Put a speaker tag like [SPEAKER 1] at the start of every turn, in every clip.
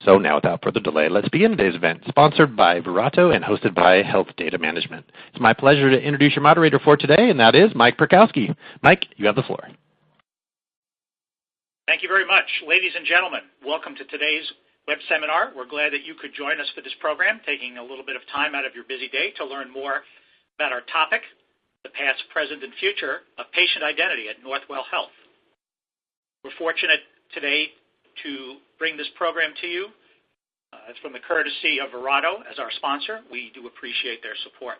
[SPEAKER 1] So now, without further delay, let's begin today's event, sponsored by Verato and hosted by Health Data Management. It's my pleasure to introduce your moderator for today, and that is Mike Perkowski. Mike, you have the floor.
[SPEAKER 2] Thank you very much. Ladies and gentlemen, welcome to today's web seminar. We're glad that you could join us for this program, taking a little bit of time out of your busy day to learn more about our topic, the past, present, and future of patient identity at Northwell Health. We're fortunate today to bring this program to you. It's from the courtesy of Verato as our sponsor. We do appreciate their support.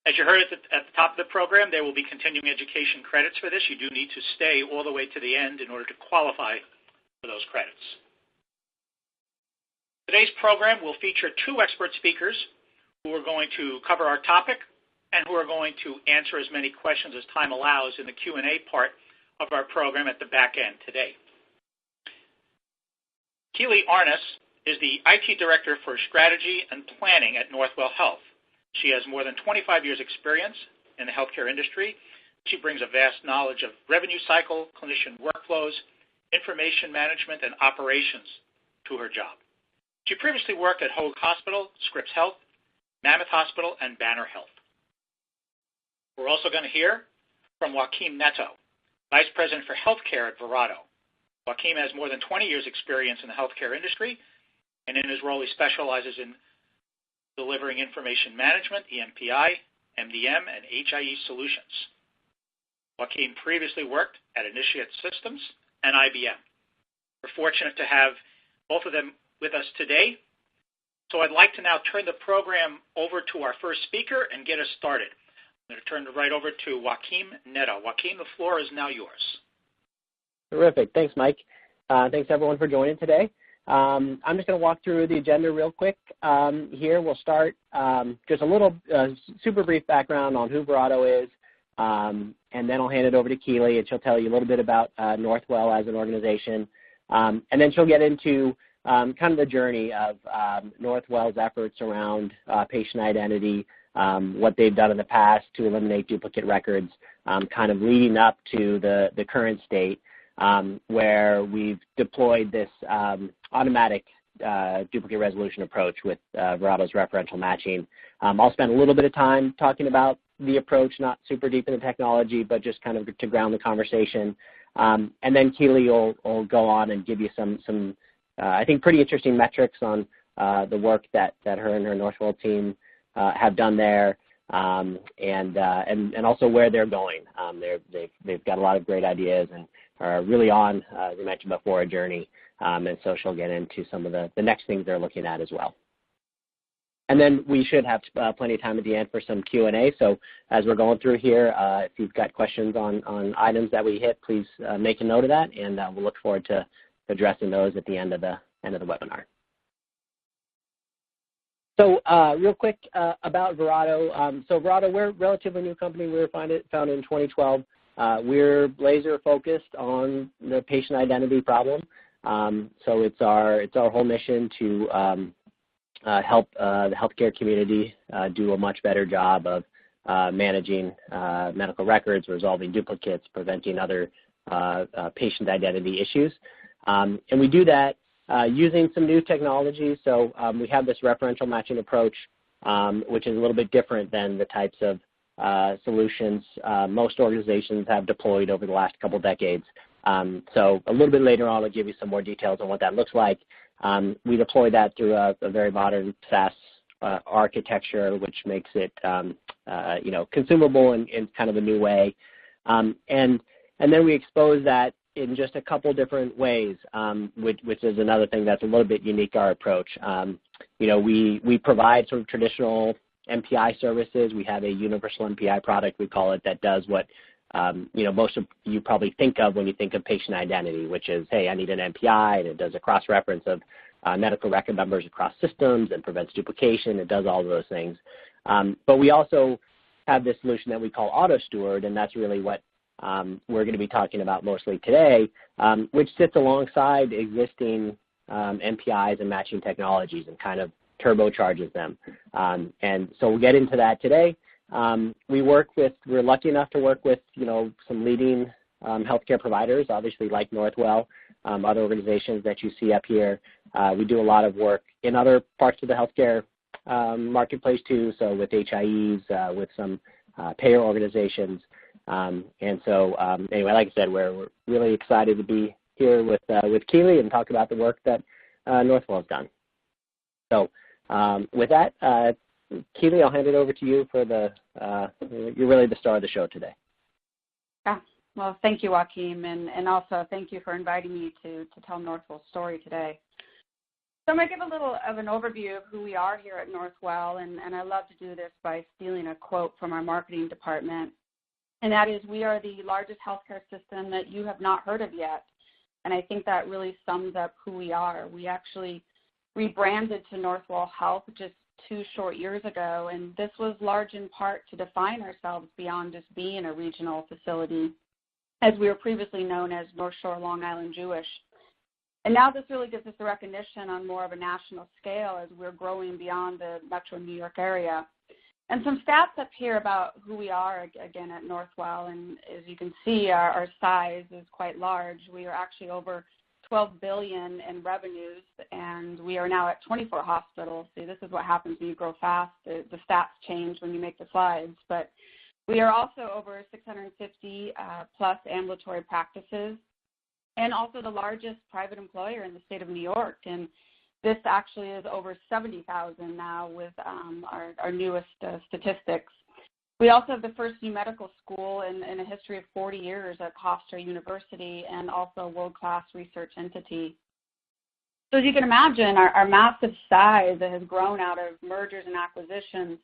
[SPEAKER 2] As you heard at the top of the program, there will be continuing education credits for this. You do need to stay all the way to the end in order to qualify for those credits. Today's program will feature two expert speakers who are going to cover our topic and who are going to answer as many questions as time allows in the Q&A part of our program at the back end today. Keely Arness is the IT Director for Strategy and Planning at Northwell Health. She has more than 25 years' experience in the healthcare industry. She brings a vast knowledge of revenue cycle, clinician workflows, information management, and operations to her job. She previously worked at Hoag Hospital, Scripps Health, Mammoth Hospital, and Banner Health. We're also going to hear from Joaquim Neto, Vice President for Healthcare at Verato. Joaquim has more than 20 years' experience in the healthcare industry, and in his role he specializes in delivering information management, EMPI, MDM, and HIE solutions. Joaquim previously worked at Initiate Systems and IBM. We're fortunate to have both of them with us today, so I'd like to now turn the program over to our first speaker and get us started. I'm going to turn it right over to Joaquim Neto. Joaquim, the floor is now yours.
[SPEAKER 3] Terrific. Thanks, Mike. Thanks, everyone, for joining today. I'm just going to walk through the agenda real quick. Here we'll start just a little super brief background on who Verato is, and then I'll hand it over to Keely, and she'll tell you a little bit about Northwell as an organization. And then she'll get into kind of the journey of Northwell's efforts around patient identity, what they've done in the past to eliminate duplicate records, kind of leading up to the current state, where we've deployed this automatic duplicate resolution approach with Verato's Referential Matching. I'll spend a little bit of time talking about the approach, not super deep in the technology, but just kind of to ground the conversation. And then Keely will go on and give you some I think, pretty interesting metrics on the work that her and her Northwell team have done there, and also where they're going. They've got a lot of great ideas and are really on, as I mentioned before, a journey, and so she'll get into some of the next things they're looking at as well. And then we should have plenty of time at the end for some Q&A, so as we're going through here, if you've got questions on items that we hit, please make a note of that, and we'll look forward to addressing those at the end of the webinar. So real quick about Verato. So Verato, we're a relatively new company. We were founded in 2012. We're laser focused on the patient identity problem. So it's our whole mission to help the healthcare community do a much better job of managing medical records, resolving duplicates, preventing other patient identity issues. And we do that using some new technology. So we have this referential matching approach, which is a little bit different than the types of solutions most organizations have deployed over the last couple decades. So a little bit later on, I'll give you some more details on what that looks like. We deploy that through a very modern SaaS architecture, which makes it consumable in kind of a new way. And then we expose that in just a couple different ways, which is another thing that's a little bit unique to our approach. We provide sort of traditional MPI services. We have a universal MPI product, we call it, that does what most of you probably think of when you think of patient identity, which is, hey, I need an MPI, and it does a cross-reference of medical record numbers across systems and prevents duplication. It does all of those things. But we also have this solution that we call AutoSteward, and that's really what we're going to be talking about mostly today, which sits alongside existing MPIs and matching technologies and kind of turbocharges them. And so we'll get into that today. We're lucky enough to work with, some leading healthcare providers, obviously like Northwell, other organizations that you see up here, We do a lot of work in other parts of the healthcare marketplace too, so with HIEs, with some payer organizations. Anyway, like I said, we're really excited to be here with Keely and talk about the work that Northwell has done. So with that, Keely, I'll hand it over to you for you're really the star of the show today.
[SPEAKER 4] Yeah. Well, thank you, Joaquin, and also thank you for inviting me to tell Northwell's story today. So I'm going to give a little of an overview of who we are here at Northwell, and I love to do this by stealing a quote from our marketing department, and that is, we are the largest healthcare system that you have not heard of yet, and I think that really sums up who we are. We actually rebranded to Northwell Health just 2 short years ago, and this was large in part to define ourselves beyond just being a regional facility, as we were previously known as North Shore Long Island Jewish. And now this really gives us a recognition on more of a national scale as we're growing beyond the metro New York area. And some stats up here about who we are, again, at Northwell, and as you can see, our size is quite large. We are actually over $12 billion in revenues, and we are now at 24 hospitals. See, this is what happens when you grow fast. The stats change when you make the slides, but we are also over 650 plus ambulatory practices, and also the largest private employer in the state of New York. And this actually is over 70,000 now with our newest statistics. We also have the first new medical school in a history of 40 years at Hofstra University, and also a world-class research entity. So as you can imagine, our massive size that has grown out of mergers and acquisitions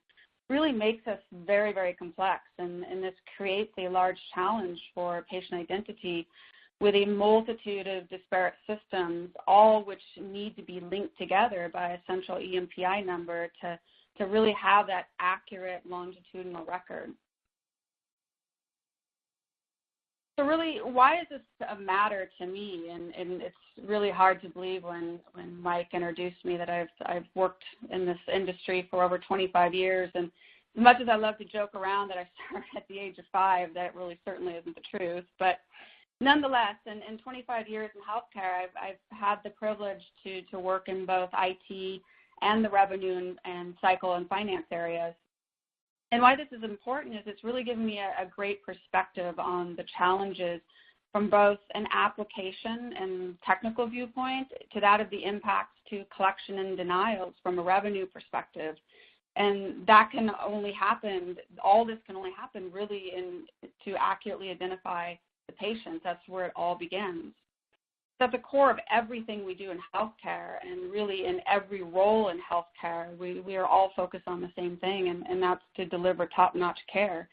[SPEAKER 4] really makes us very, very complex, and this creates a large challenge for patient identity with a multitude of disparate systems, all which need to be linked together by a central EMPI number to really have that accurate longitudinal record. So really, why is this a matter to me? And it's really hard to believe when Mike introduced me that I've worked in this industry for over 25 years. And as much as I love to joke around that I started at the age of 5, that really certainly isn't the truth. But nonetheless, in 25 years in healthcare, I've had the privilege to work in both IT and the revenue and cycle and finance areas. And why this is important is it's really given me a great perspective on the challenges from both an application and technical viewpoint to that of the impacts to collection and denials from a revenue perspective. And that can only happen, all this can only happen really to accurately identify the patient. That's where it all begins. So at the core of everything we do in healthcare, and really in every role in healthcare, we are all focused on the same thing, and that's to deliver top-notch care.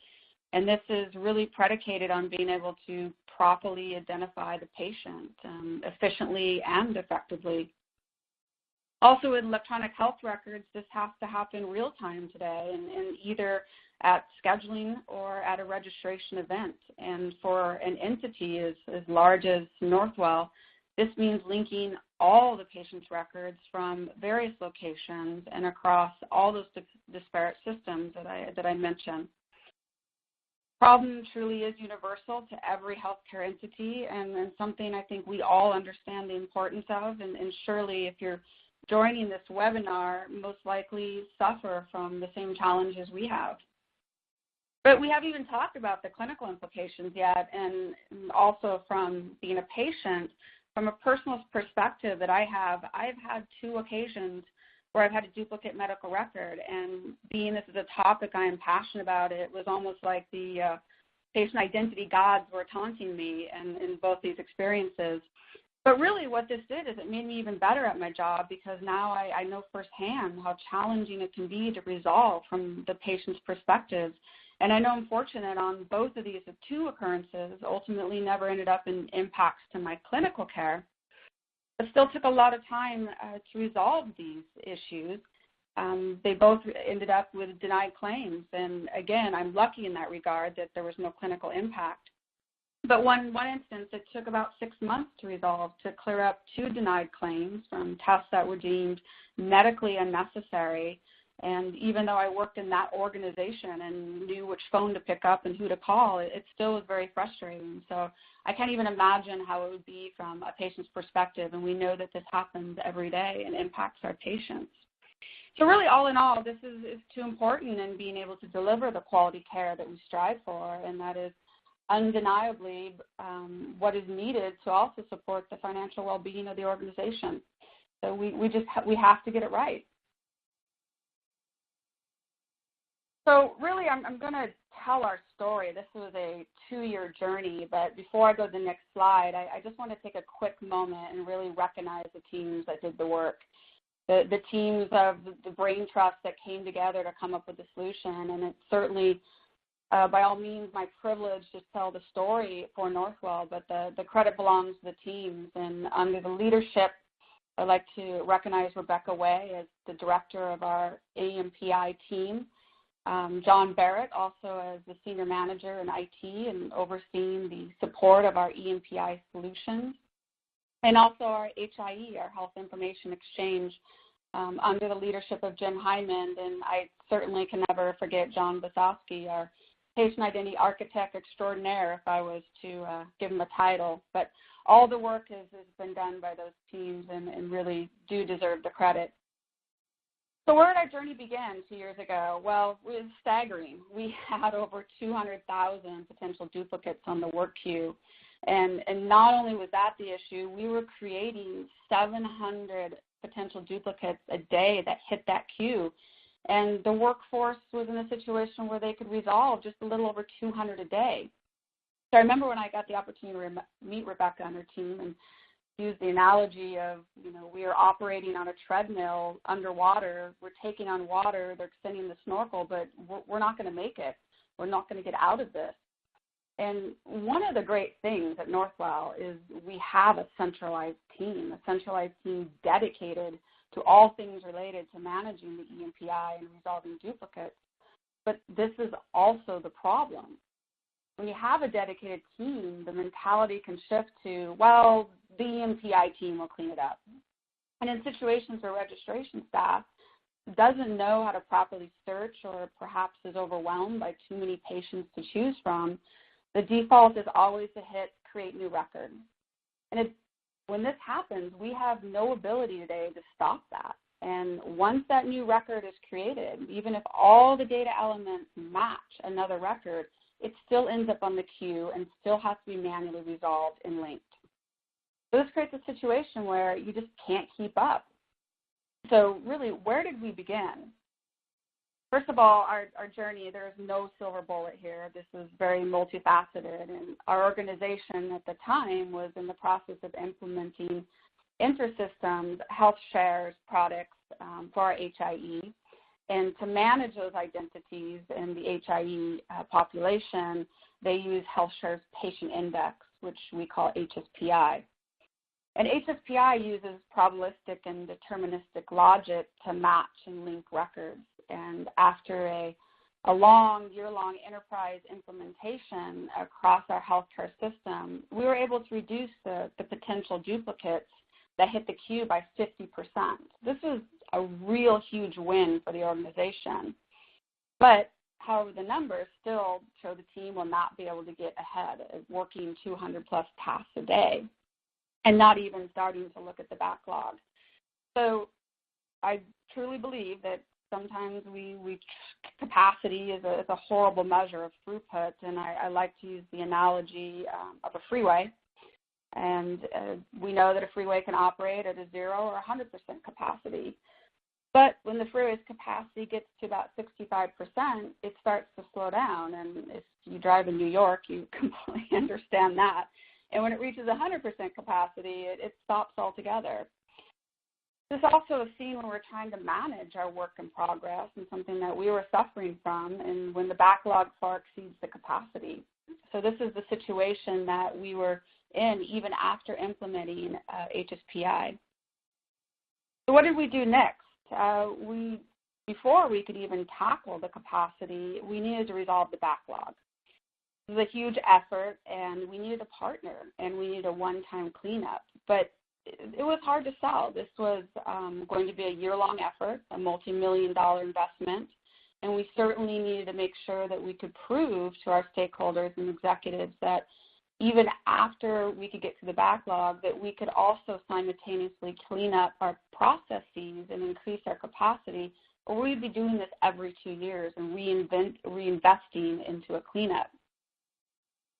[SPEAKER 4] And this is really predicated on being able to properly identify the patient efficiently and effectively. Also, in electronic health records, this has to happen real time today, and either at scheduling or at a registration event. And for an entity as large as Northwell, this means linking all the patient's records from various locations and across all those disparate systems that I mentioned. Problem truly is universal to every healthcare entity, and something I think we all understand the importance of, and surely if you're joining this webinar, most likely suffer from the same challenges we have. But we haven't even talked about the clinical implications yet, and also from being a patient, from a personal perspective that I've had 2 occasions where I've had a duplicate medical record, and being this is a topic I am passionate about, it was almost like the patient identity gods were taunting me in both these experiences. But really what this did is it made me even better at my job, because now I know firsthand how challenging it can be to resolve from the patient's perspective. And I know I'm fortunate on both of these 2 occurrences ultimately never ended up in impacts to my clinical care, but still took a lot of time to resolve these issues. They both ended up with denied claims. And again, I'm lucky in that regard that there was no clinical impact. But one instance, it took about 6 months to resolve, to clear up 2 denied claims from tests that were deemed medically unnecessary. And even though I worked in that organization and knew which phone to pick up and who to call, it still was very frustrating. So I can't even imagine how it would be from a patient's perspective, and we know that this happens every day and impacts our patients. So really, all in all, this is too important in being able to deliver the quality care that we strive for, and that is undeniably what is needed to also support the financial well-being of the organization. So we have to get it right. So really, I'm going to tell our story. This was a 2-year journey, but before I go to the next slide, I just want to take a quick moment and really recognize the teams that did the work, the teams of the brain trust that came together to come up with the solution. And it's certainly, by all means, my privilege to tell the story for Northwell, but the credit belongs to the teams. And under the leadership, I'd like to recognize Rebecca Way as the director of our EMPI team, John Barrett also as the senior manager in IT and overseeing the support of our EMPI solutions, and also our HIE, our Health Information Exchange, under the leadership of Jim Hyman. And I certainly can never forget John Basowski, our patient identity architect extraordinaire, if I was to give him a title. But all the work has been done by those teams and really do deserve the credit. So where did our journey begin 2 years ago? Well, it was staggering. We had over 200,000 potential duplicates on the work queue. And not only was that the issue, we were creating 700 potential duplicates a day that hit that queue. And the workforce was in a situation where they could resolve just a little over 200 a day. So I remember when I got the opportunity to meet Rebecca and her team and use the analogy of, we are operating on a treadmill underwater. We're taking on water. They're extending the snorkel, but we're not going to make it. We're not going to get out of this. And one of the great things at Northwell is we have a centralized team dedicated to all things related to managing the EMPI and resolving duplicates. But this is also the problem. When you have a dedicated team, the mentality can shift to, well, the EMPI team will clean it up. And in situations where registration staff doesn't know how to properly search or perhaps is overwhelmed by too many patients to choose from, the default is always to hit create new record. And when this happens, we have no ability today to stop that. And once that new record is created, even if all the data elements match another record, it still ends up on the queue and still has to be manually resolved and linked. So this creates a situation where you just can't keep up. So really, where did we begin? First of all, our journey, there is no silver bullet here. This is very multifaceted. And our organization at the time was in the process of implementing InterSystems health shares products for our HIE. And to manage those identities in the HIE population, they use HealthShare's Patient Index, which we call HSPI. And HSPI uses probabilistic and deterministic logic to match and link records. And after a long, year-long enterprise implementation across our healthcare system, we were able to reduce the potential duplicates that hit the queue by 50%. This is a real huge win for the organization. But, however, the numbers still show the team will not be able to get ahead of working 200-plus tasks a day and not even starting to look at the backlog. So I truly believe that sometimes capacity is a horrible measure of throughput, and I like to use the analogy of a freeway. And we know that a freeway can operate at a 0 or 100% capacity. But when the freeway's capacity gets to about 65%, it starts to slow down. And if you drive in New York, you completely understand that. And when it reaches 100% capacity, it stops altogether. This also is seen when we're trying to manage our work in progress and something that we were suffering from, and when the backlog far exceeds the capacity. So this is the situation that we were in even after implementing HSPI. So what did we do next? Before we could even tackle the capacity, we needed to resolve the backlog. It was a huge effort, and we needed a partner, and we needed a one-time cleanup. But it was hard to sell. This was going to be a year-long effort, a multi-million-dollar investment, and we certainly needed to make sure that we could prove to our stakeholders and executives that even after we could get to the backlog, that we could also simultaneously clean up our processes and increase our capacity, or we'd be doing this every 2 years and reinvesting into a cleanup.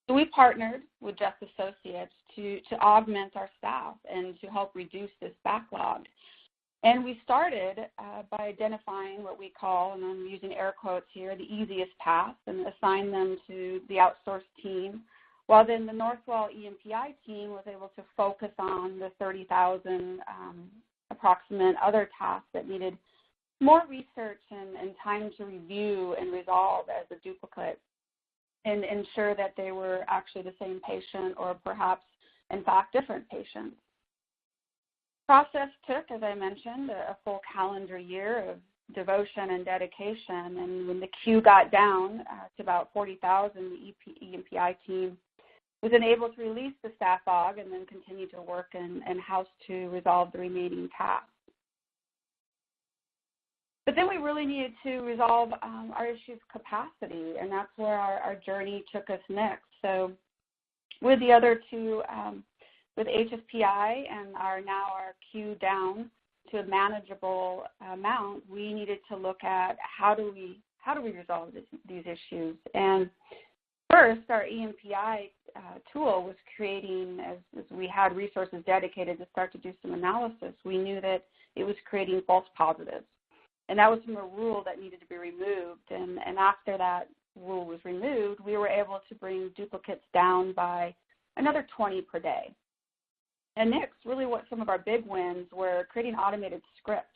[SPEAKER 4] So we partnered with Just Associates to augment our staff and to help reduce this backlog. And we started by identifying what we call, and I'm using air quotes here, the easiest path, and assign them to the outsourced team, while then the Northwell EMPI team was able to focus on the 30,000 approximate other tasks that needed more research and time to review and resolve as a duplicate, and ensure that they were actually the same patient or perhaps, in fact, different patients. Process took, as I mentioned, a full calendar year of devotion and dedication, and when the queue got down to about 40,000, the EMPI team was then able to release the staff aug and then continue to work in-house to resolve the remaining tasks. But then we really needed to resolve our issue of capacity, and that's where our journey took us next. So with the other two, with HSPI and our queue down to a manageable amount, we needed to look at how do we resolve these issues. And first, our EMPI tool was creating, as we had resources dedicated to start to do some analysis, we knew that it was creating false positives. And that was from a rule that needed to be removed. And after that rule was removed, we were able to bring duplicates down by another 20 per day. And next, really what some of our big wins were creating automated scripts.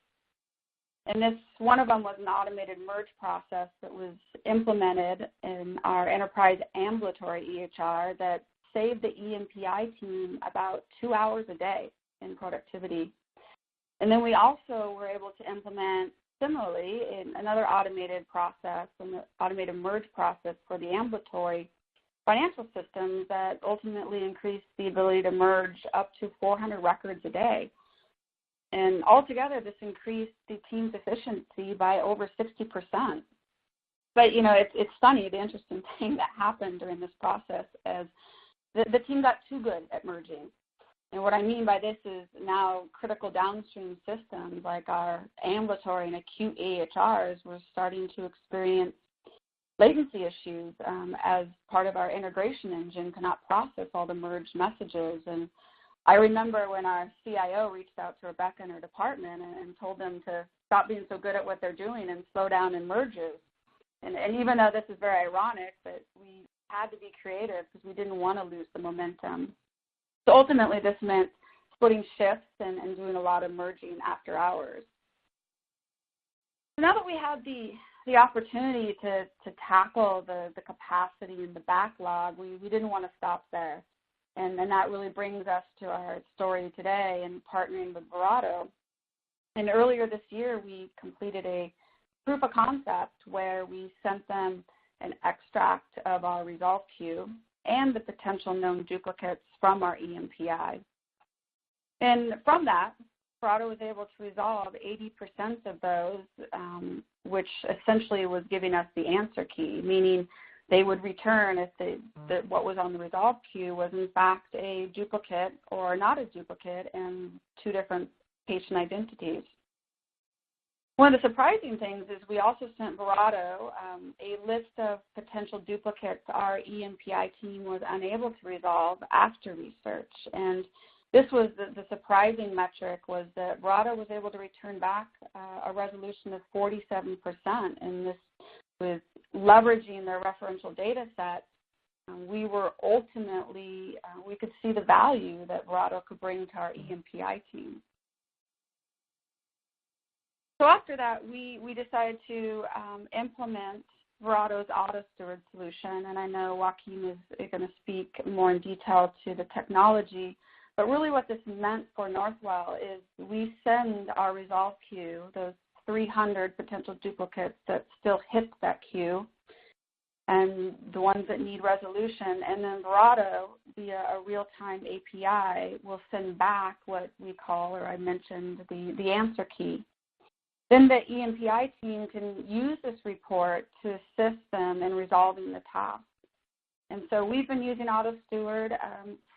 [SPEAKER 4] And one of them was an automated merge process that was implemented in our enterprise ambulatory EHR that saved the EMPI team about 2 hours a day in productivity. And then we also were able to implement, similarly, in another automated process, an automated merge process for the ambulatory financial systems that ultimately increased the ability to merge up to 400 records a day. And altogether, this increased the team's efficiency by over 60%. But, it's funny, the interesting thing that happened during this process is the team got too good at merging. And what I mean by this is now critical downstream systems like our ambulatory and acute AHRs were starting to experience latency issues as part of our integration engine cannot process all the merged messages. And I remember when our CIO reached out to Rebecca and her department and told them to stop being so good at what they're doing and slow down in merges. And even though this is very ironic, but we had to be creative because we didn't want to lose the momentum. So ultimately, this meant splitting shifts and doing a lot of merging after hours. So now that we had the opportunity to tackle the capacity and the backlog, we didn't want to stop there. And that really brings us to our story today and partnering with Verato. And earlier this year, we completed a proof of concept where we sent them an extract of our resolve queue and the potential known duplicates from our EMPI. And from that, Verato was able to resolve 80% of those, which essentially was giving us the answer key, meaning they would return if what was on the resolve queue was in fact a duplicate or not a duplicate and two different patient identities. One of the surprising things is we also sent Verato a list of potential duplicates our EMPI team was unable to resolve after research. And this was the surprising metric was that Verato was able to return back a resolution of 47%. And this was leveraging their referential data set. We were ultimately, we could see the value that Verato could bring to our EMPI team. So after that, we decided to implement Verato's auto-steward solution, and I know Joaquin is going to speak more in detail to the technology, but really what this meant for Northwell is we send our resolve queue, those 300 potential duplicates that still hit that queue, and the ones that need resolution. And then Verato, via a real-time API, will send back what we call, or I mentioned, the answer key. Then the EMPI team can use this report to assist them in resolving the task. And so we've been using AutoSteward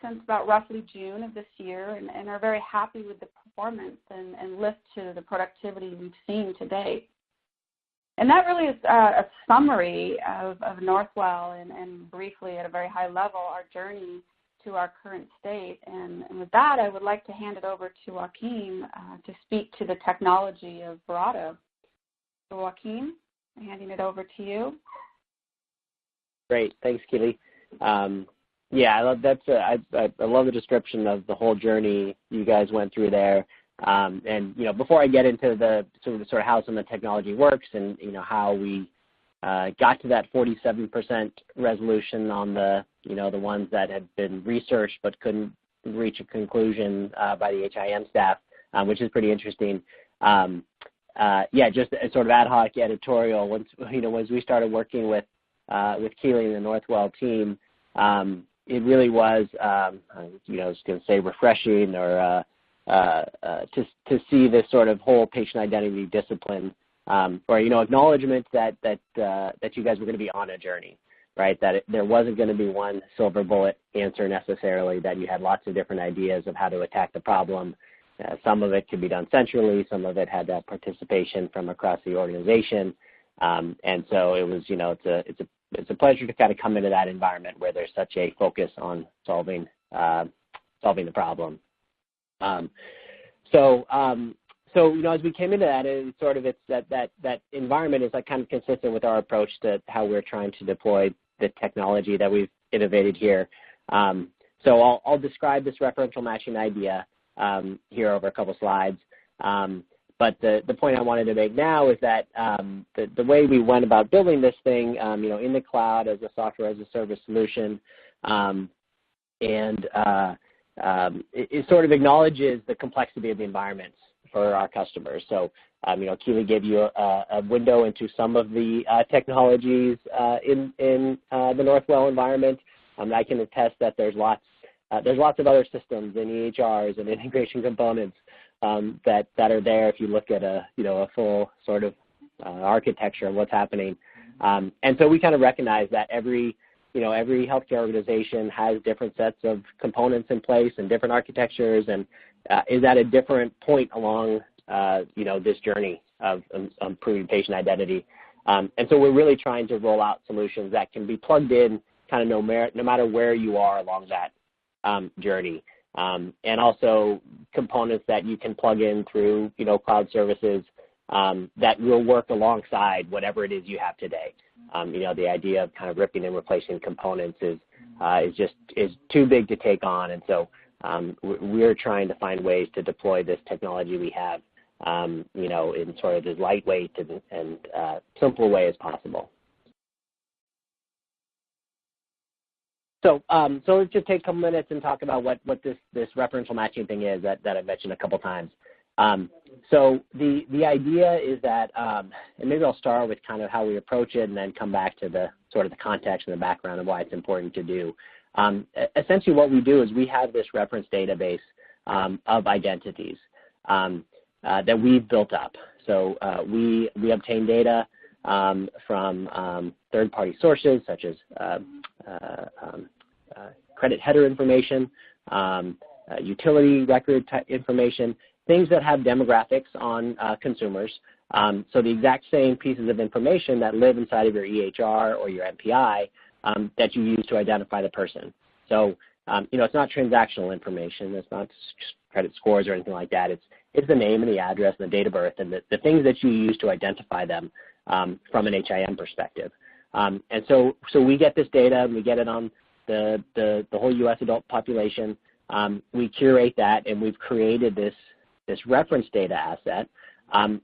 [SPEAKER 4] since about roughly June of this year, and are very happy with the performance and lift to the productivity we've seen to date. And that really is a summary of Northwell and briefly at a very high level our journey to our current state. And with that, I would like to hand it over to Joaquin to speak to the technology of Verato. So Joaquin, I'm handing it over to you.
[SPEAKER 3] Great, thanks, Keely. Yeah, I love that. I love the description of the whole journey you guys went through there. And before I get into the sort of how some of the technology works and how we got to that 47% resolution on the the ones that had been researched but couldn't reach a conclusion by the HIM staff, which is pretty interesting. Yeah, just a sort of ad hoc editorial. Once as we started working with Keely and the Northwell team, it really was, I was going to say refreshing or to see this sort of whole patient identity discipline, or acknowledgement that you guys were going to be on a journey, right? That there wasn't going to be one silver bullet answer necessarily. That you had lots of different ideas of how to attack the problem. Some of it could be done centrally. Some of it had that participation from across the organization. And so it was, it's a pleasure to kind of come into that environment where there's such a focus on solving the problem. So as we came into that, it's that environment is like kind of consistent with our approach to how we're trying to deploy the technology that we've innovated here. So I'll describe this referential matching idea here over a couple slides. But the point I wanted to make now is that the way we went about building this thing, in the cloud as a software as a service solution, it sort of acknowledges the complexity of the environments for our customers. So, Keely gave you a window into some of the technologies in the Northwell environment. I can attest that there's lots of other systems and EHRs and integration components that are there if you look at a full sort of architecture of what's happening. And so we kind of recognize that every healthcare organization has different sets of components in place and different architectures, and is at a different point along this journey of improving patient identity. And so we're really trying to roll out solutions that can be plugged in kind of no matter where you are along that journey. And also components that you can plug in through, cloud services that will work alongside whatever it is you have today. The idea of kind of ripping and replacing components is too big to take on, and so we're trying to find ways to deploy this technology we have, in sort of as lightweight and simple way as possible. So let's just take a couple minutes and talk about what this referential matching thing is that I mentioned a couple times. So the idea is that, and maybe I'll start with kind of how we approach it and then come back to the sort of the context and the background of why it's important to do. Essentially what we do is we have this reference database of identities that we've built up. So we obtain data from third-party sources such as credit header information, utility record type information, things that have demographics on consumers. So the exact same pieces of information that live inside of your EHR or your EMPI that you use to identify the person. So, it's not transactional information. It's not credit scores or anything like that. It's the name and the address and the date of birth and the things that you use to identify them from an HIM perspective. And so we get this data and we get it on the whole U.S. adult population. We curate that, and we've created this reference data asset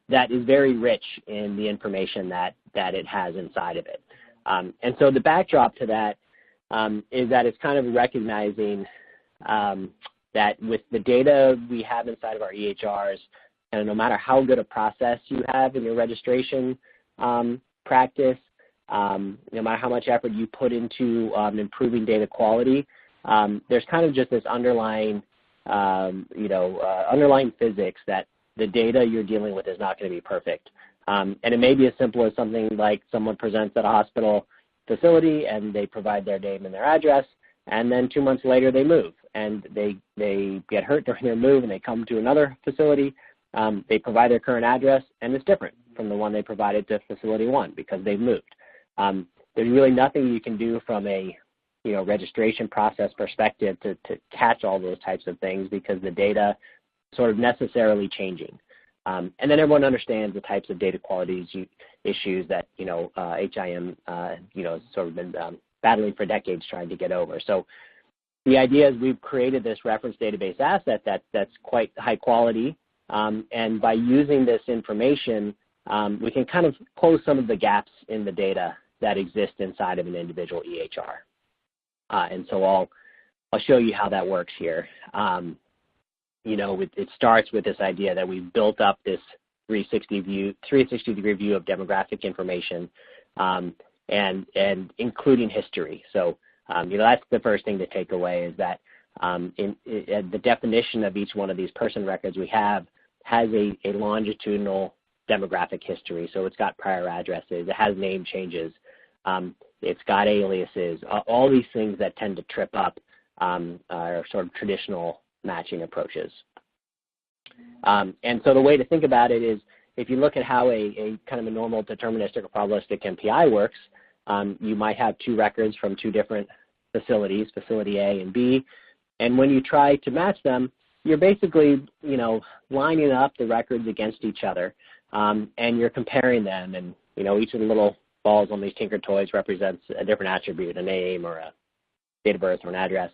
[SPEAKER 3] that is very rich in the information that it has inside of it. And so the backdrop to that is that it's kind of recognizing that with the data we have inside of our EHRs, and no matter how good a process you have in your registration practice, no matter how much effort you put into improving data quality, there's kind of just this underlying, underlying physics that the data you're dealing with is not going to be perfect. And it may be as simple as something like someone presents at a hospital facility and they provide their name and their address, and then 2 months later they move and they get hurt during their move and they come to another facility. They provide their current address and it's different from the one they provided to facility 1 because they've moved. There's really nothing you can do from a registration process perspective to catch all those types of things because the data sort of necessarily changing. And then everyone understands the types of data quality issues that, HIM, sort of been battling for decades trying to get over. So the idea is we've created this reference database asset that's quite high quality. And by using this information, we can kind of close some of the gaps in the data that exist inside of an individual EHR. And so I'll show you how that works here. It starts with this idea that we've built up this 360-degree view of demographic information, and including history. So, that's the first thing to take away is that the definition of each one of these person records we have has a longitudinal demographic history. So it's got prior addresses, it has name changes, it's got aliases, all these things that tend to trip up are sort of traditional matching approaches. And so the way to think about it is if you look at how a kind of a normal deterministic or probabilistic MPI works, you might have 2 records from 2 different facilities, facility A and B, and when you try to match them, you're basically, lining up the records against each other, and you're comparing them, and, each of the little balls on these Tinker Toys represents a different attribute, a name or a date of birth or an address.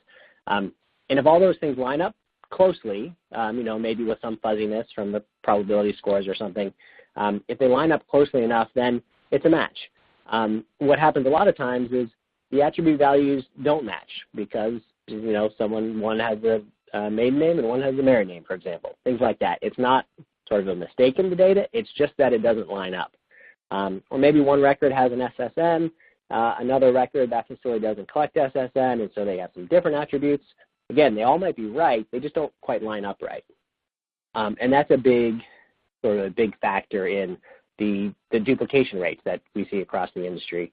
[SPEAKER 3] And if all those things line up closely, maybe with some fuzziness from the probability scores or something, if they line up closely enough, then it's a match. What happens a lot of times is the attribute values don't match because, one has a maiden name and one has a married name, for example, things like that. It's not sort of a mistake in the data, it's just that it doesn't line up. Or maybe one record has an SSN, another record, that facility doesn't collect SSN, and so they have some different attributes. Again, they all might be right, they just don't quite line up right. And that's a big factor in the duplication rates that we see across the industry.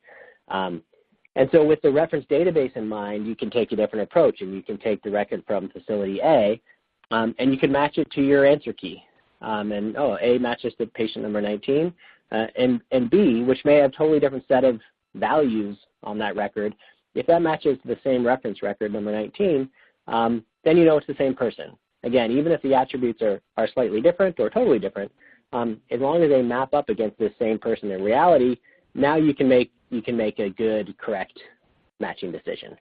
[SPEAKER 3] And so with the reference database in mind, you can take a different approach, and you can take the record from facility A, and you can match it to your answer key. A matches to patient number 19, and B, which may have a totally different set of values on that record, if that matches to the same reference record, number 19, then it's the same person. Again, even if the attributes are slightly different or totally different, as long as they map up against the same person in reality, now you can make a good, correct matching decision.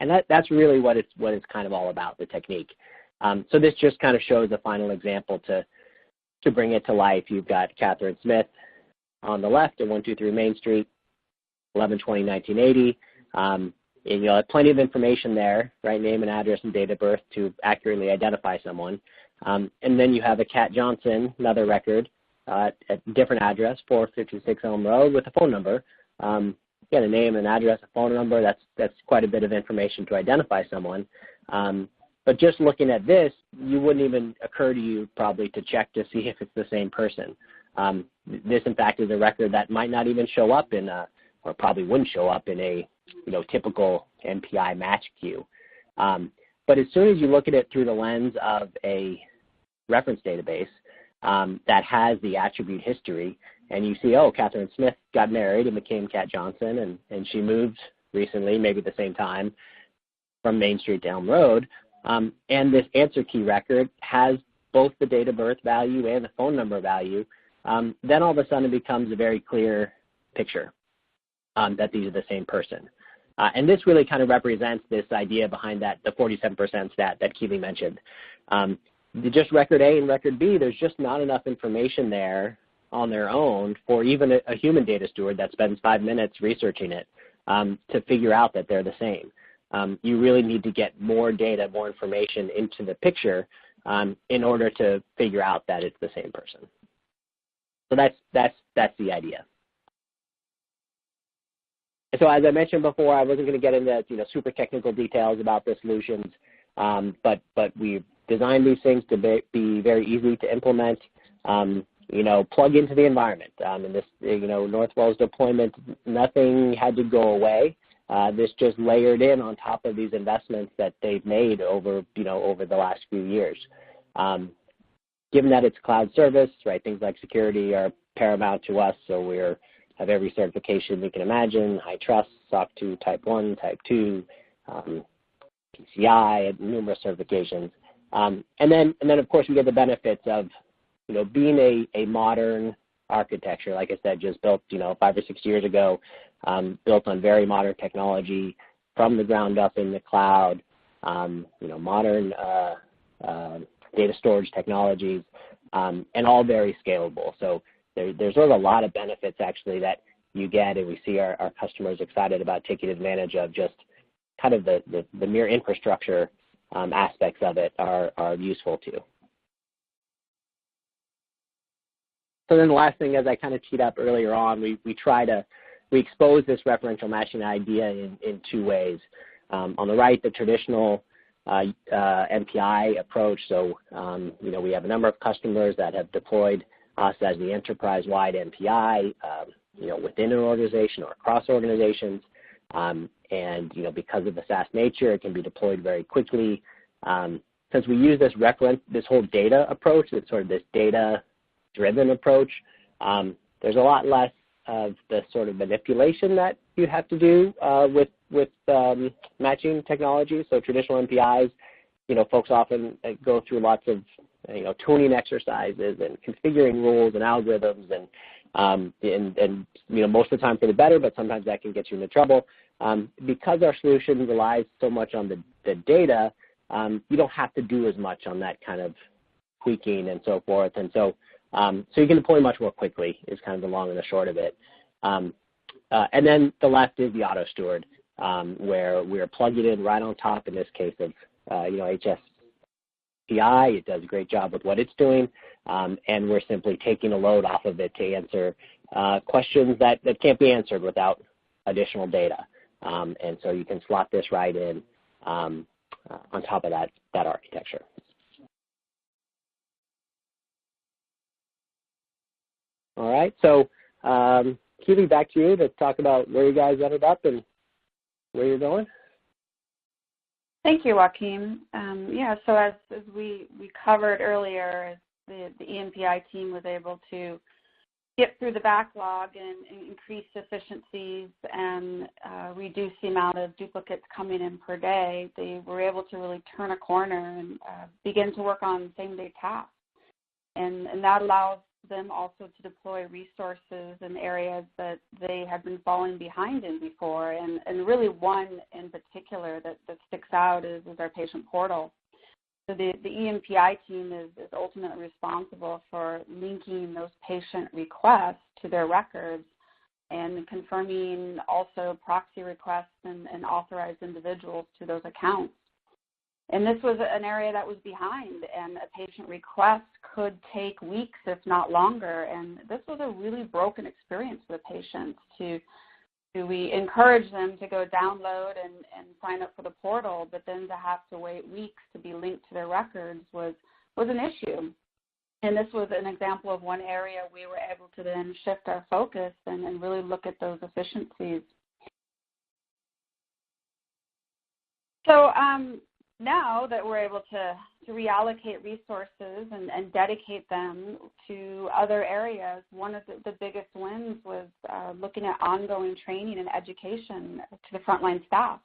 [SPEAKER 3] And that's really what it's kind of all about, the technique. So this just kind of shows a final example to bring it to life. You've got Catherine Smith on the left at 123 Main Street, 11/20/1980. And plenty of information there, right? Name and address and date of birth to accurately identify someone. And then you have a Cat Johnson, another record, at a different address, 456 Elm Road, with a phone number. Again, a name, an address, a phone number. That's quite a bit of information to identify someone. But just looking at this, you wouldn't even occur to you probably to check to see if it's the same person. This, in fact, is a record that might not even show up in or probably wouldn't show up in a typical MPI match queue. But as soon as you look at it through the lens of a reference database that has the attribute history, and you see, Catherine Smith got married and became Cat Johnson, and she moved recently, maybe at the same time, from Main Street to Elm Road, and this answer key record has both the date of birth value and the phone number value, then all of a sudden it becomes a very clear picture that these are the same person. And this really kind of represents this idea behind the 47% stat that Keely mentioned. Just record A and record B, there's just not enough information there on their own for even a human data steward that spends 5 minutes researching it to figure out that they're the same. You really need to get more data, more information into the picture in order to figure out that it's the same person. So that's the idea. so as I mentioned before, I wasn't going to get into super technical details about the solutions, but we designed these things to be very easy to implement, plug into the environment. And this, Northwell's deployment, nothing had to go away. This just layered in on top of these investments that they've made over the last few years. Given that it's cloud service, right, things like security are paramount to us, so we have every certification we can imagine, high trust, SOC 2 Type 1, Type 2, PCI, and numerous certifications. And then of course we get the benefits of being a modern architecture, like I said, just built 5 or 6 years ago, built on very modern technology from the ground up in the cloud, modern data storage technologies, and all very scalable. So there's sort of a lot of benefits actually that you get, and we see our customers excited about taking advantage of. Just kind of the mere infrastructure aspects of it are useful too. So then the last thing, as I kind of teed up earlier on, we expose this referential matching idea in two ways. On the right, the traditional EMPI approach. So, we have a number of customers that have deployed us as the enterprise-wide EMPI, within an organization or across organizations. And, because of the SaaS nature, it can be deployed very quickly. Since we use this whole data approach, it's sort of this data-driven approach, there's a lot less of the sort of manipulation that you have to do with matching technology. So traditional MPIs, folks often go through lots of tuning exercises and configuring rules and algorithms, and most of the time for the better, but sometimes that can get you into trouble. Because our solution relies so much on the data, you don't have to do as much on that kind of tweaking and so forth, and so you can deploy much more quickly is kind of the long and the short of it. And then the left is the auto steward, where we're plugging in right on top, in this case of HSPI. It does a great job with what it's doing, and we're simply taking a load off of it to answer questions that can't be answered without additional data. And so you can slot this right in on top of that architecture. All right, so Keely, back to you to talk about where you guys ended up and where you're going.
[SPEAKER 4] Thank you, Joaquin. So as we covered earlier, the EMPI team was able to get through the backlog and increase efficiencies and reduce the amount of duplicates coming in per day. They were able to really turn a corner and begin to work on same-day tasks. And that allows them also to deploy resources in areas that they had been falling behind in before. And really one in particular that sticks out is our patient portal. So the EMPI team is ultimately responsible for linking those patient requests to their records and confirming also proxy requests and authorized individuals to those accounts. And this was an area that was behind, and a patient request could take weeks, if not longer. And this was a really broken experience for the patients. We encourage them to go download and sign up for the portal, but then to have to wait weeks to be linked to their records was an issue. And this was an example of one area we were able to then shift our focus and really look at those efficiencies. So now that we're able to reallocate resources and dedicate them to other areas, one of the biggest wins was looking at ongoing training and education to the frontline staff,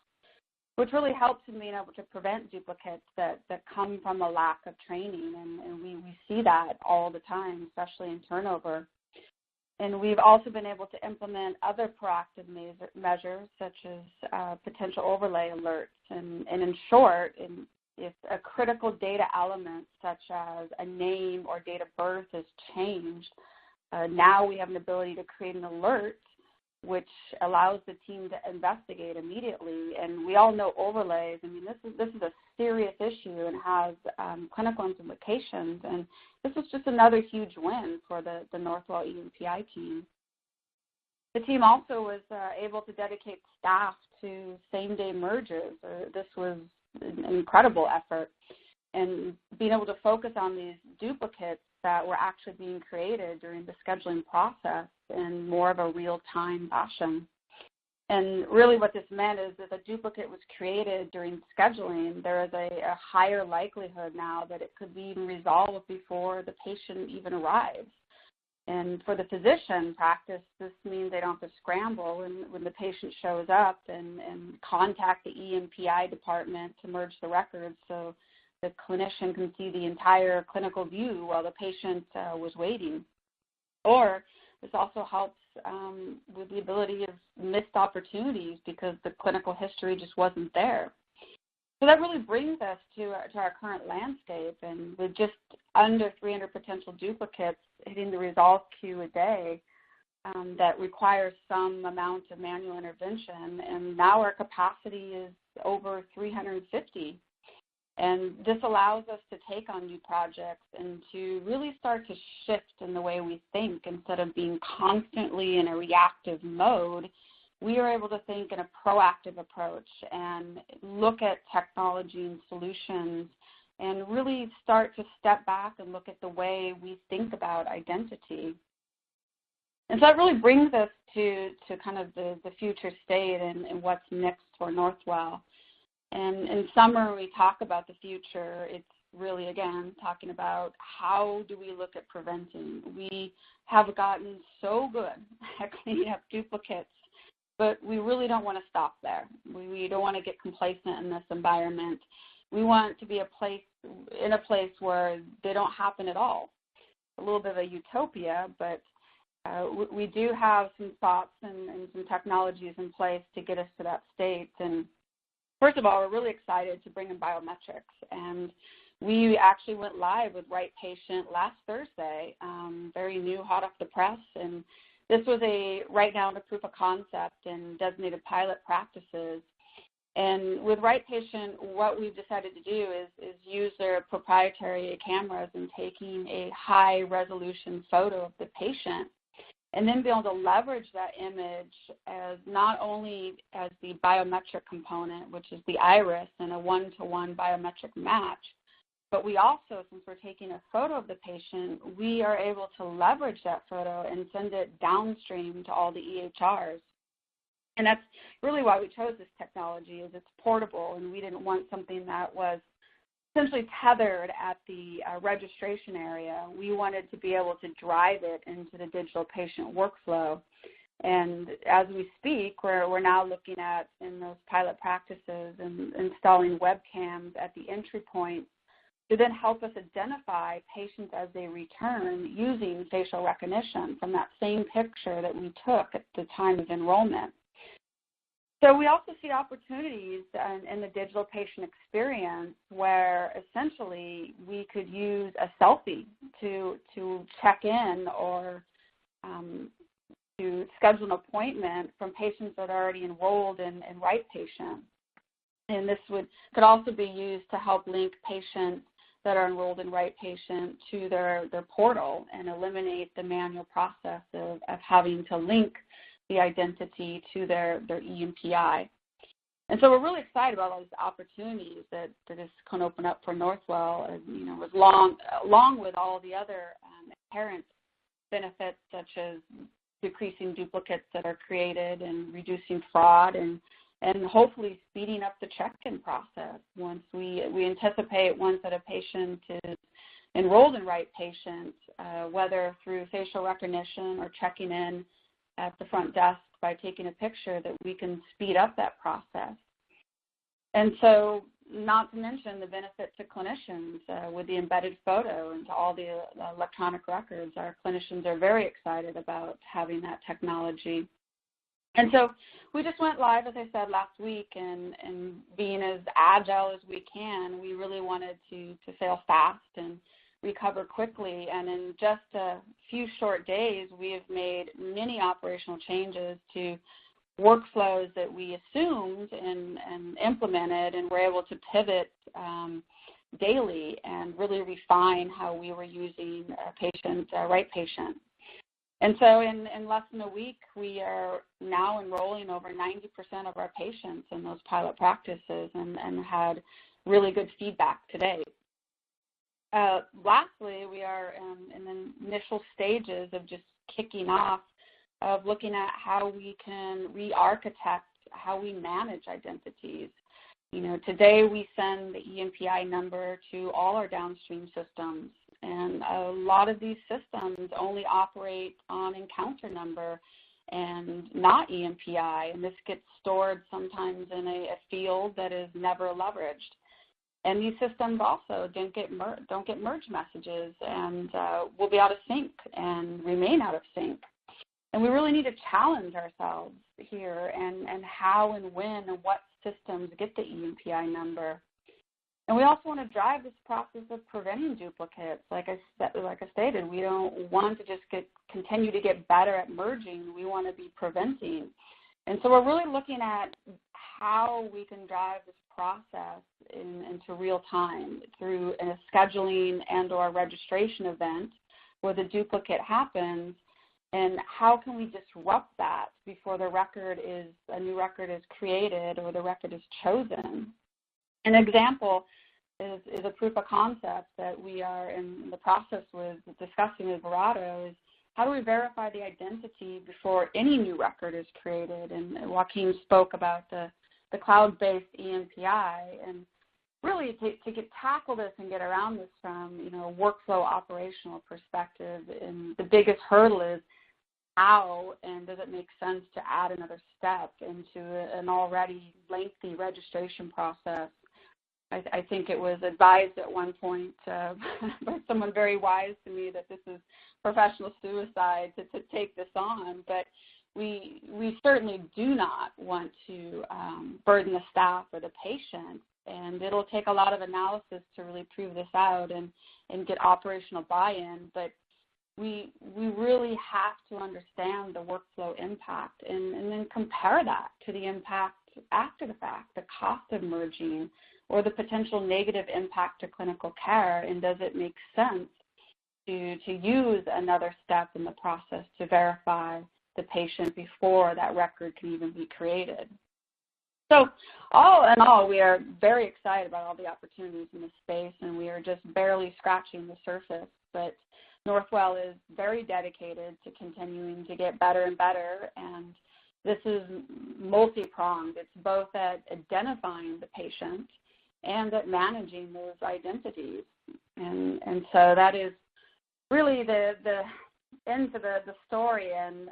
[SPEAKER 4] which really helps in being able to prevent duplicates that come from a lack of training. And we see that all the time, especially in turnover. And we've also been able to implement other proactive measures, such as potential overlay alerts. And in short, if a critical data element, such as a name or date of birth, is changed, now we have an ability to create an alert, which allows the team to investigate immediately. And we all know overlays. I mean, this is a serious issue and has clinical implications. And this was just another huge win for the Northwell EMPI team. The team also was able to dedicate staff to same-day merges. This was an incredible effort. And being able to focus on these duplicates that were actually being created during the scheduling process in more of a real-time fashion. And really what this meant is if a duplicate was created during scheduling, there is a higher likelihood now that it could be even resolved before the patient even arrives. And for the physician practice, this means they don't have to scramble when the patient shows up and contact the EMPI department to merge the records so the clinician can see the entire clinical view while the patient was waiting. Or this also helps with the ability of missed opportunities because the clinical history just wasn't there. So that really brings us to our current landscape, and with just under 300 potential duplicates hitting the resolve queue a day, that requires some amount of manual intervention, and now our capacity is over 350. And this allows us to take on new projects and to really start to shift in the way we think. Instead of being constantly in a reactive mode, we are able to think in a proactive approach and look at technology and solutions and really start to step back and look at the way we think about identity. And so that really brings us to kind of the future state and what's next for Northwell. And in summary, when we talk about the future, it's really, again, talking about how do we look at preventing. We have gotten so good at cleaning up duplicates, but we really don't want to stop there. We don't want to get complacent in this environment. We want to be in a place where they don't happen at all. A little bit of a utopia, but we do have some thoughts and some technologies in place to get us to that state. And first of all, we're really excited to bring in biometrics, and we actually went live with Right Patient last Thursday, very new, hot off the press, and this was right now a proof of concept in designated pilot practices. And with Right Patient, what we've decided to do is use their proprietary cameras and taking a high-resolution photo of the patient, and then be able to leverage that image as not only as the biometric component, which is the iris and a one-to-one biometric match, but we also, since we're taking a photo of the patient, we are able to leverage that photo and send it downstream to all the EHRs. And that's really why we chose this technology, is it's portable, and we didn't want something that was essentially tethered at the registration area. We wanted to be able to drive it into the digital patient workflow. And as we speak, we're now looking at, in those pilot practices, and installing webcams at the entry point to then help us identify patients as they return using facial recognition from that same picture that we took at the time of enrollment. So we also see opportunities in the digital patient experience where essentially we could use a selfie to check in or to schedule an appointment from patients that are already enrolled in Right Patient. And this could also be used to help link patients that are enrolled in Right Patient to their portal and eliminate the manual process of having to link the identity to their EMPI. And so we're really excited about all these opportunities that this can open up for Northwell, along with all the other inherent benefits, such as decreasing duplicates that are created and reducing fraud and hopefully speeding up the check-in process. Once we anticipate once that a patient is enrolled in Right Patient, whether through facial recognition or checking in at the front desk by taking a picture, that we can speed up that process. And so, not to mention the benefit to clinicians with the embedded photo into all the electronic records. Our clinicians are very excited about having that technology. And so we just went live, as I said, last week, and being as agile as we can, we really wanted to fail fast and recover quickly. And in just a few short days, we have made many operational changes to workflows that we assumed and implemented, and were able to pivot daily and really refine how we were using Right Patient. And so in less than a week, we are now enrolling over 90% of our patients in those pilot practices and had really good feedback today. Lastly, we are in the initial stages of just kicking off of looking at how we can re-architect how we manage identities. You know, today we send the EMPI number to all our downstream systems, and a lot of these systems only operate on encounter number and not EMPI, and this gets stored sometimes in a field that is never leveraged. And these systems also don't get merge messages and will be out of sync and remain out of sync. And we really need to challenge ourselves here and how and when and what systems get the EMPI number. And we also want to drive this process of preventing duplicates. Like I stated, we don't want to just continue to get better at merging. We want to be preventing. And so we're really looking at how we can drive this process into real time through a scheduling and or registration event where the duplicate happens, and how can we disrupt that before a new record is created or the record is chosen. An example is a proof of concept that we are in the process with discussing with Verato is how do we verify the identity before any new record is created? And Joaquin spoke about the cloud-based EMPI, and really to tackle this and get around this from a workflow operational perspective. And the biggest hurdle is how and does it make sense to add another step into an already lengthy registration process. I think it was advised at one point by someone very wise to me that this is professional suicide to take this on, but we certainly do not want to burden the staff or the patient, and it'll take a lot of analysis to really prove this out and get operational buy-in, but we really have to understand the workflow impact and then compare that to the impact after the fact, the cost of merging, or the potential negative impact to clinical care, and does it make sense to use another step in the process to verify the patient before that record can even be created. So all in all, we are very excited about all the opportunities in this space, and we are just barely scratching the surface, but Northwell is very dedicated to continuing to get better and better, and this is multi-pronged. It's both at identifying the patient and at managing those identities. And so that is really the end to the story and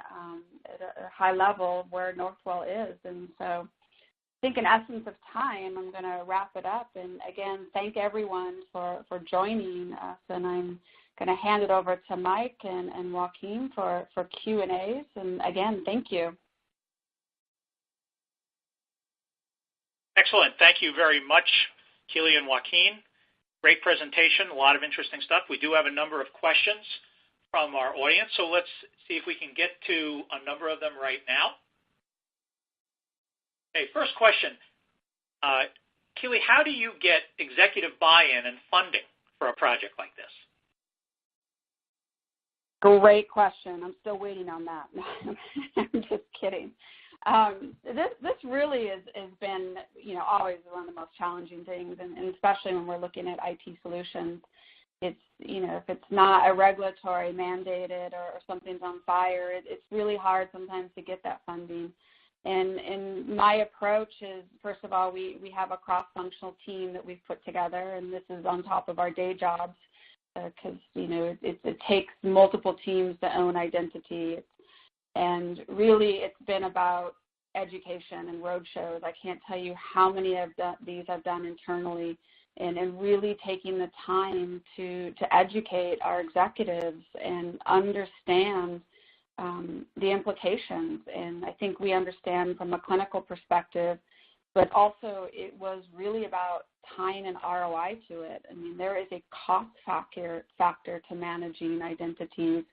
[SPEAKER 4] at a high level where Northwell is. And so I think in essence of time, I'm going to wrap it up. And again, thank everyone for joining us. And I'm going to hand it over to Mike and Joaquin for Q&As. And again, thank you.
[SPEAKER 2] Excellent. Thank you very much, Keely and Joaquin. Great presentation, a lot of interesting stuff. We do have a number of questions from our audience, so let's see if we can get to a number of them right now. Okay, first question. Keely, how do you get executive buy-in and funding for a project like this?
[SPEAKER 4] Great question. I'm still waiting on that. I'm just kidding. This really has been, always one of the most challenging things, and especially when we're looking at IT solutions. It's, if it's not a regulatory mandated or something's on fire, it's really hard sometimes to get that funding. And my approach is, first of all, we have a cross-functional team that we've put together, and this is on top of our day jobs because, it takes multiple teams to own identity. And really, it's been about education and roadshows. I can't tell you how many of these I've done internally, and really taking the time to educate our executives and understand the implications. And I think we understand from a clinical perspective, but also it was really about tying an ROI to it. I mean, there is a cost factor to managing identities.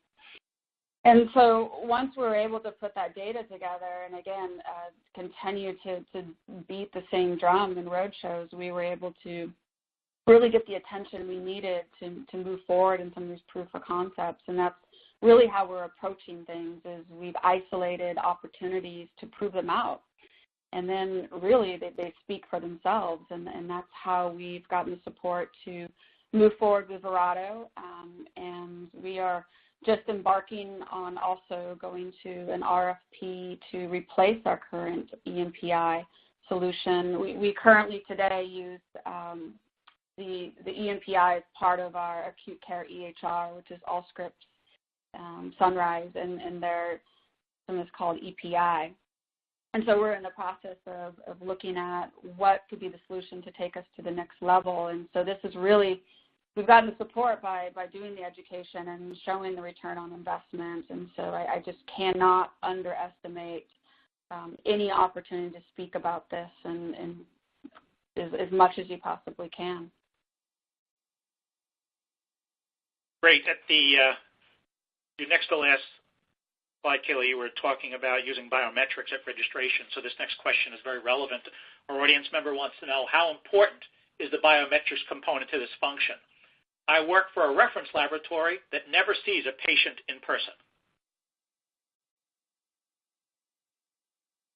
[SPEAKER 4] And so once we're able to put that data together and, again, continue to beat the same drum in roadshows, we were able to really get the attention we needed to move forward in some of these proof of concepts. And that's really how we're approaching things is we've isolated opportunities to prove them out. And then really they speak for themselves, and that's how we've gotten the support to move forward with Verato. And we are just embarking on also going to an RFP to replace our current EMPI solution. We currently today use the EMPI as part of our acute care EHR, which is Allscripts, Sunrise, and their system is called EPI. And so we're in the process of looking at what could be the solution to take us to the next level. And so this is really, we've gotten the support by doing the education and showing the return on investment. And so I just cannot underestimate any opportunity to speak about this and as much as you possibly can.
[SPEAKER 2] Great. At your next to last slide, Kayla, you were talking about using biometrics at registration. So this next question is very relevant. Our audience member wants to know, how important is the biometrics component to this function? I work for a reference laboratory that never sees a patient in person.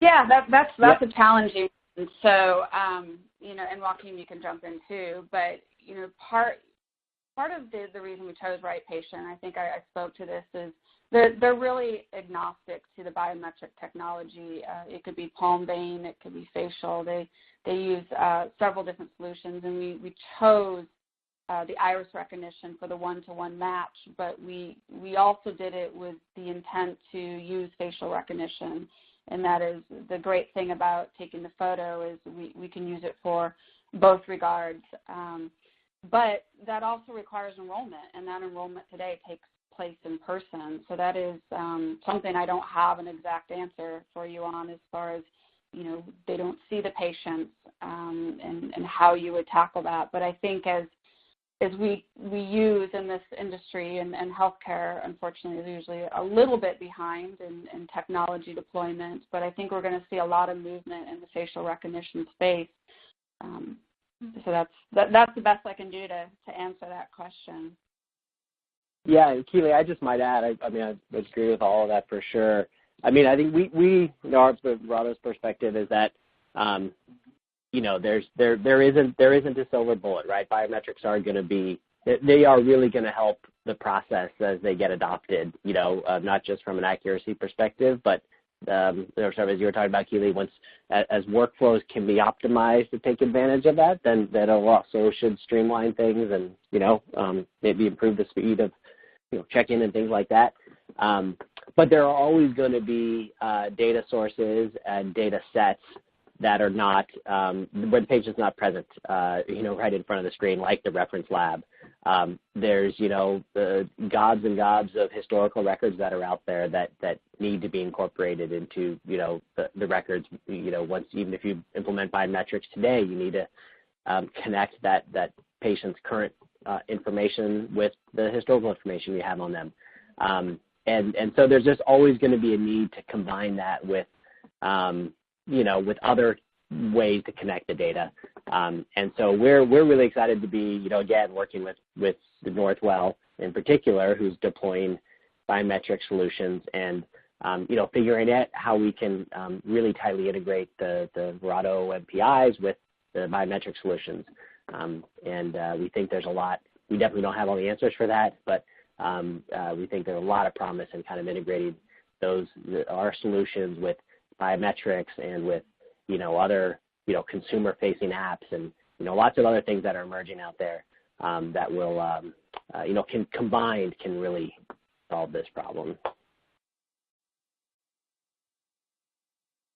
[SPEAKER 4] Yeah, that's a challenging one. So, and Joaquin, you can jump in too, but, part of the reason we chose Right Patient, I think I spoke to this, is they're really agnostic to the biometric technology. It could be palm vein, it could be facial. They use several different solutions, and we chose the iris recognition for the one-to-one match, but we also did it with the intent to use facial recognition. And that is the great thing about taking the photo, is we can use it for both regards. But that also requires enrollment, and that enrollment today takes place in person. So that is something I don't have an exact answer for you on, as far as, they don't see the patients and how you would tackle that. But I think as we use in this industry, and healthcare, unfortunately, is usually a little bit behind in technology deployment, but I think we're going to see a lot of movement in the facial recognition space. So that's the best I can do to answer that question.
[SPEAKER 3] Yeah, and Keely, I just might add, I agree with all of that for sure. I think we our Verato's perspective is that, there isn't a silver bullet, right? Biometrics are going to be, they are really going to help the process as they get adopted, not just from an accuracy perspective, but as you were talking about, Keely, once as workflows can be optimized to take advantage of that, then that also should streamline things and, maybe improve the speed of, check-in and things like that. But there are always going to be data sources and data sets that are not, where the patient's not present, right in front of the screen, like the reference lab. There's, gobs and gobs of historical records that are out there that need to be incorporated into, the records. Even if you implement biometrics today, you need to connect that patient's current information with the historical information you have on them. And so there's just always going to be a need to combine that with, with other ways to connect the data. And so we're really excited to be, again, working with the Northwell in particular, who's deploying biometric solutions, and, figuring out how we can really tightly integrate the Verato MPIs with the biometric solutions. And we think there's a lot. We definitely don't have all the answers for that, but we think there's a lot of promise in kind of integrating our solutions with biometrics and with, other, consumer-facing apps and, lots of other things that are emerging out there that will, can really solve this problem.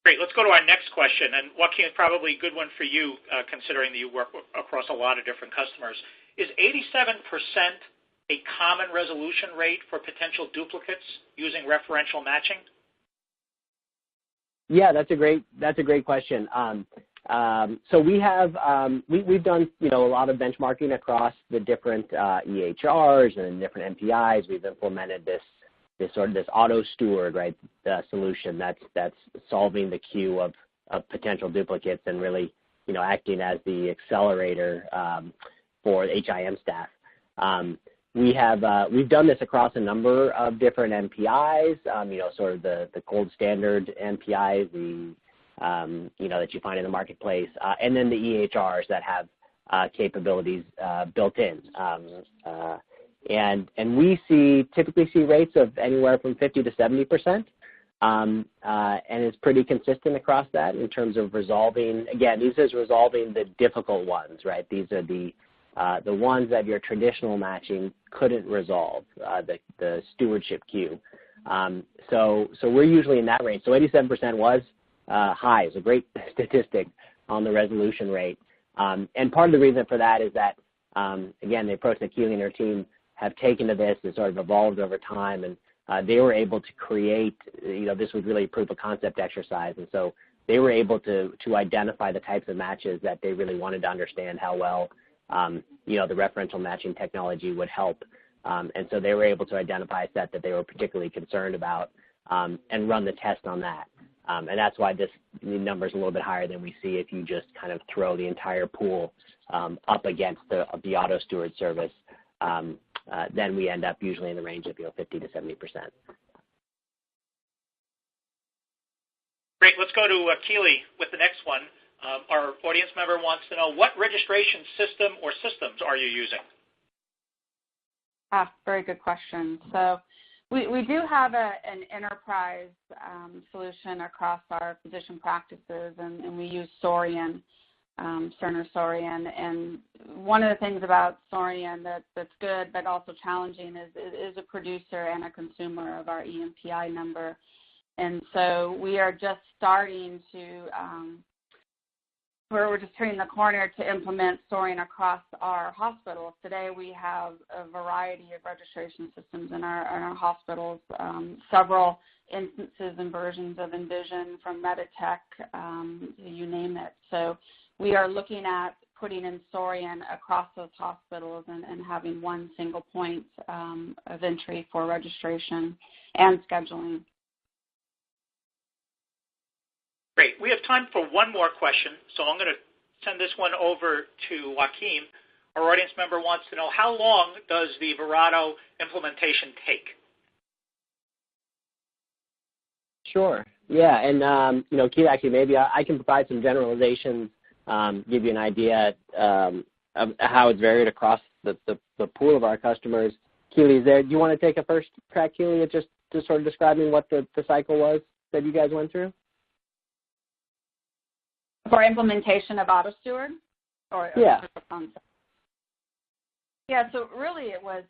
[SPEAKER 2] Great. Let's go to our next question. And Joaquin, probably a good one for you, considering that you work across a lot of different customers. Is 87% a common resolution rate for potential duplicates using referential matching?
[SPEAKER 3] Yeah, that's a great question. So we have we've done a lot of benchmarking across the different EHRs and different MPIs. We've implemented this auto steward, right, solution that's solving the queue of potential duplicates and really acting as the accelerator for HIM staff. we've done this across a number of different MPIs, sort of the gold standard MPI, that you find in the marketplace, and then the EHRs that have capabilities built in. And we typically see rates of anywhere from 50 to 70%, and it's pretty consistent across that in terms of resolving. Again, these is resolving the difficult ones, right? These are the ones that your traditional matching couldn't resolve, the stewardship queue. So we're usually in that range. So 87% was high. It's a great statistic on the resolution rate. And part of the reason for that is that, again, the approach that Keely and her team have taken to this has sort of evolved over time, and they were able to create, this was really a proof of concept exercise, and so they were able to identify the types of matches that they really wanted to understand how well, the referential matching technology would help. And so they were able to identify a set that they were particularly concerned about and run the test on that. And that's why the number is a little bit higher than we see if you just kind of throw the entire pool up against the auto steward service. Then we end up usually in the range of 50 to 70%.
[SPEAKER 2] Great. Let's go to Keely with the next one. Our audience member wants to know, what registration system or systems are you using?
[SPEAKER 4] Very good question. So we do have an enterprise solution across our physician practices, and we use Sorian, Cerner Sorian. And one of the things about Sorian that's good but also challenging is it is a producer and a consumer of our EMPI number. And so we are just starting to we're just turning the corner to implement Sorian across our hospitals. Today we have a variety of registration systems in our hospitals, several instances and versions of Envision from Meditech, you name it. So we are looking at putting in Sorian across those hospitals and having one single point of entry for registration and scheduling.
[SPEAKER 2] Great. We have time for one more question, so I'm going to send this one over to Joaquin. Our audience member wants to know, how long does the Verato implementation take?
[SPEAKER 3] Sure. Yeah, and Keith, actually, maybe I can provide some generalizations, give you an idea of how it's varied across the pool of our customers. Keely, do you want to take a first crack, Keely, at just sort of describing what the cycle was that you guys went through?
[SPEAKER 4] For implementation of AutoSteward?
[SPEAKER 3] Yeah.
[SPEAKER 4] Yeah, so really it was,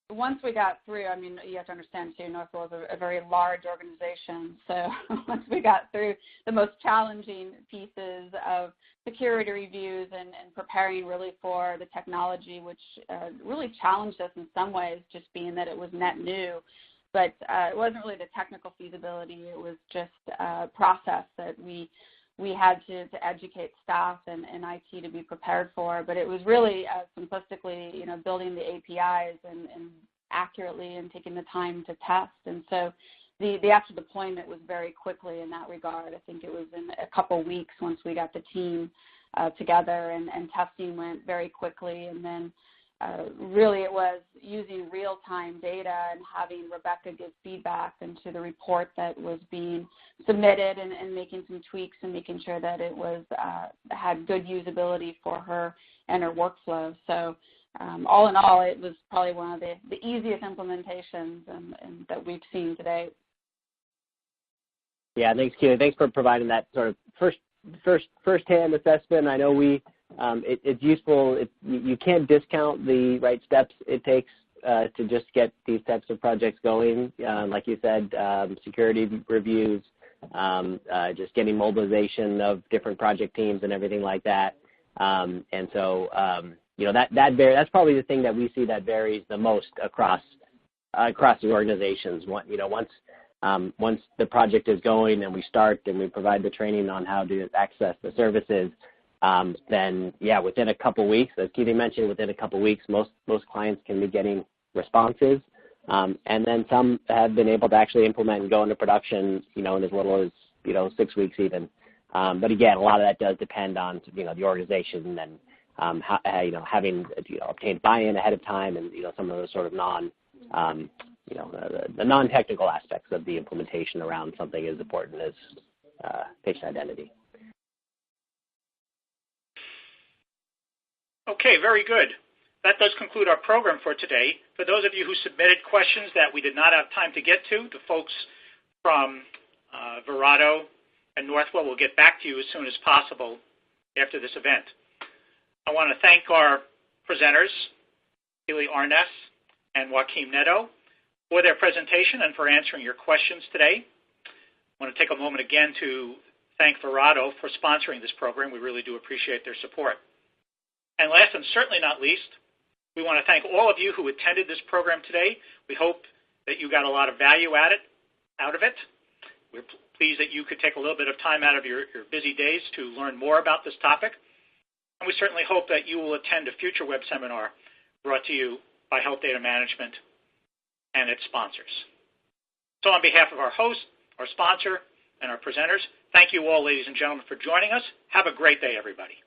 [SPEAKER 4] once we got through, I mean, you have to understand too, Northwell is a very large organization. So once we got through the most challenging pieces of security reviews and preparing really for the technology, which really challenged us in some ways, just being that it was net new. But it wasn't really the technical feasibility. It was just a process that we had to educate staff and IT to be prepared for. But it was really simplistically, building the APIs and accurately and taking the time to test. And so the actual deployment was very quickly in that regard. I think it was in a couple weeks once we got the team together, and testing went very quickly. And then really it was using real-time data and having Rebecca give feedback into the report that was being submitted and making some tweaks and making sure that it was had good usability for her and her workflow. So all in all, it was probably one of the easiest implementations and that we've seen today.
[SPEAKER 3] Yeah, thanks, Keely. Thanks for providing that sort of first-hand assessment. I know it's useful. You can't discount the right steps it takes to just get these types of projects going. Like you said, security reviews, just getting mobilization of different project teams and everything like that. And so, that's probably the thing that we see that varies the most across the organizations. Once the project is going and we start and we provide the training on how to access the services, then within a couple weeks, as Keely mentioned, within a couple weeks, most clients can be getting responses, and then some have been able to actually implement and go into production, in as little as 6 weeks even. But again, a lot of that does depend on the organization and having obtained buy-in ahead of time, and some of those sort of the non-technical aspects of the implementation around something as important as patient identity.
[SPEAKER 2] Okay, very good. That does conclude our program for today. For those of you who submitted questions that we did not have time to get to, the folks from Verato and Northwell will get back to you as soon as possible after this event. I want to thank our presenters, Haley Arness and Joaquim Neto, for their presentation and for answering your questions today. I want to take a moment again to thank Verato for sponsoring this program. We really do appreciate their support. And last and certainly not least, we want to thank all of you who attended this program today. We hope that you got a lot of value out of it. We're pleased that you could take a little bit of time out of your busy days to learn more about this topic. And we certainly hope that you will attend a future web seminar brought to you by Health Data Management and its sponsors. So on behalf of our host, our sponsor, and our presenters, thank you all, ladies and gentlemen, for joining us. Have a great day, everybody.